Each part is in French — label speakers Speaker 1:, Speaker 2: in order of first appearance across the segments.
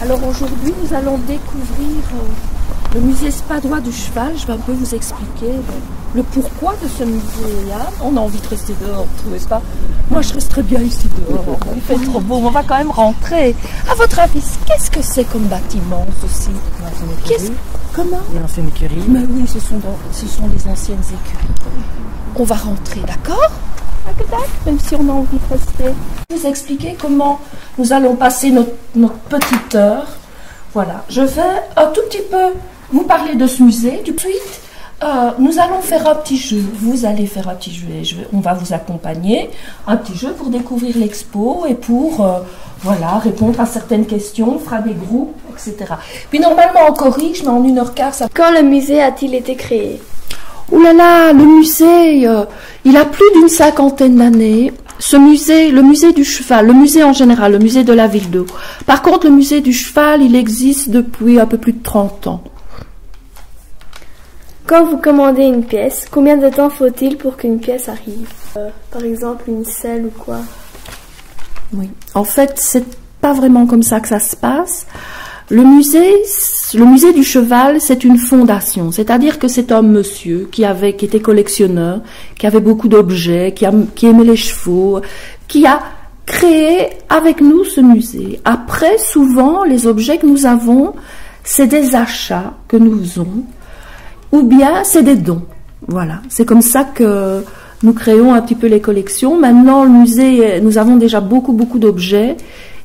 Speaker 1: Alors aujourd'hui, nous allons découvrir le musée Spadois du cheval. Je vais un peu vous expliquer le pourquoi de ce musée-là. On a envie de rester dehors, vous ne trouvez pas? Moi, je resterais bien ici dehors. Il fait trop beau, on va quand même rentrer. À votre avis, qu'est-ce que c'est comme bâtiment, ceci? Comment?
Speaker 2: Une ancienne écurie.
Speaker 1: Mais oui, ce sont les anciennes écuries. On va rentrer, d'accord? Même si on a envie de rester. Je vais vous expliquer comment nous allons passer notre petite heure. Voilà, je vais un tout petit peu vous parler de ce musée. Du suite, nous allons faire un petit jeu. Vous allez faire un petit jeu et on va vous accompagner. Un petit jeu pour découvrir l'expo et pour voilà, répondre à certaines questions. On fera des groupes, etc. Puis normalement on corrige, mais en 1h15, ça...
Speaker 3: Quand le musée a-t-il été créé?
Speaker 1: Oh là là, le musée, il a plus d'une 50aine d'années. Ce musée, le musée du cheval, le musée en général, le musée de la ville d'Eau. Par contre, le musée du cheval, il existe depuis un peu plus de 30 ans.
Speaker 3: Quand vous commandez une pièce, combien de temps faut-il pour qu'une pièce arrive? Par exemple, une selle ou quoi?
Speaker 1: Oui, en fait, c'est pas vraiment comme ça que ça se passe. Le musée du cheval, c'est une fondation, c'est-à-dire que c'est un monsieur qui était collectionneur, qui avait beaucoup d'objets, qui aimait les chevaux, qui a créé avec nous ce musée. Après, souvent, les objets que nous avons, c'est des achats que nous faisons, ou bien c'est des dons. Voilà, c'est comme ça que nous créons un petit peu les collections. Maintenant, le musée, nous avons déjà beaucoup d'objets.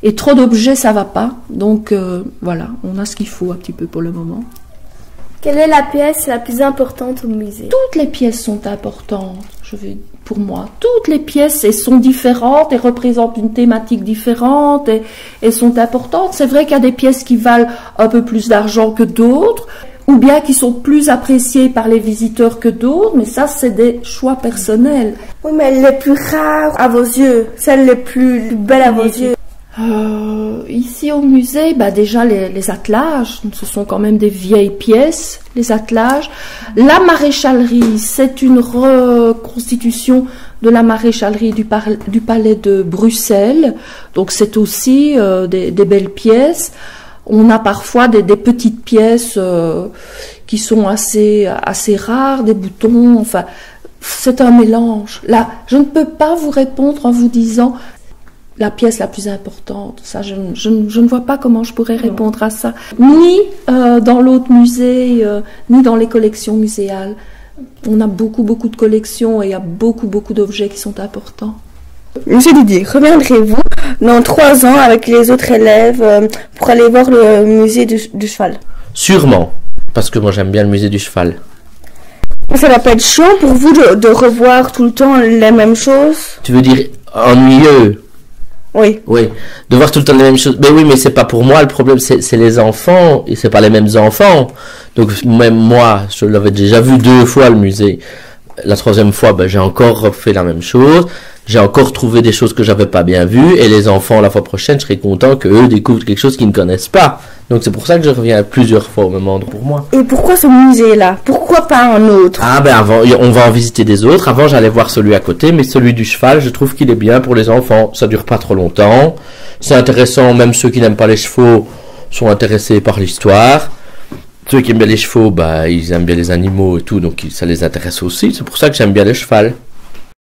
Speaker 1: Et trop d'objets, ça va pas. Donc, voilà, on a ce qu'il faut un petit peu pour le moment.
Speaker 3: Quelle est la pièce la plus importante au musée?
Speaker 1: Toutes les pièces sont importantes, pour moi. Toutes les pièces sont différentes et représentent une thématique différente et sont importantes. C'est vrai qu'il y a des pièces qui valent un peu plus d'argent que d'autres, ou bien qui sont plus appréciées par les visiteurs que d'autres, mais ça, c'est des choix personnels.
Speaker 3: Oui, mais les plus rares à vos yeux, celles les plus belles à vos yeux.
Speaker 1: Ici au musée, déjà les attelages, ce sont quand même des vieilles pièces, les attelages. La maréchalerie, c'est une reconstitution de la maréchalerie du palais de Bruxelles, donc c'est aussi des belles pièces. On a parfois des petites pièces qui sont assez rares, des boutons, enfin, c'est un mélange. Là, je ne peux pas vous répondre en vous disant la pièce la plus importante. Ça, je ne vois pas comment je pourrais répondre à ça. Ni dans l'autre musée, ni dans les collections muséales. On a beaucoup de collections et il y a beaucoup d'objets qui sont importants.
Speaker 4: Monsieur Didier, reviendrez-vous dans 3 ans avec les autres élèves pour aller voir le musée du cheval?
Speaker 2: Sûrement, parce que moi j'aime bien le musée du cheval.
Speaker 4: Ça va pas être chiant pour vous de revoir tout le temps les mêmes choses?
Speaker 2: Tu veux dire ennuyeux?
Speaker 4: Oui.
Speaker 2: Oui, de voir tout le temps les mêmes choses. Mais oui, mais c'est pas pour moi, le problème c'est les enfants, et c'est pas les mêmes enfants. Donc même moi, je l'avais déjà vu 2 fois le musée. La 3e fois, j'ai encore refait la même chose. J'ai encore trouvé des choses que j'avais pas bien vues. Et les enfants, la fois prochaine, je serais content qu'eux découvrent quelque chose qu'ils ne connaissent pas. Donc c'est pour ça que je reviens plusieurs fois au même endroit pour moi.
Speaker 4: Et pourquoi ce musée-là? Pourquoi pas un autre?
Speaker 2: Ah avant, on va en visiter des autres. Avant, j'allais voir celui à côté, mais celui du cheval, je trouve qu'il est bien pour les enfants. Ça dure pas trop longtemps. C'est intéressant, même ceux qui n'aiment pas les chevaux sont intéressés par l'histoire. Ceux qui aiment bien les chevaux, ils aiment bien les animaux et tout, donc ça les intéresse aussi. C'est pour ça que j'aime bien le cheval.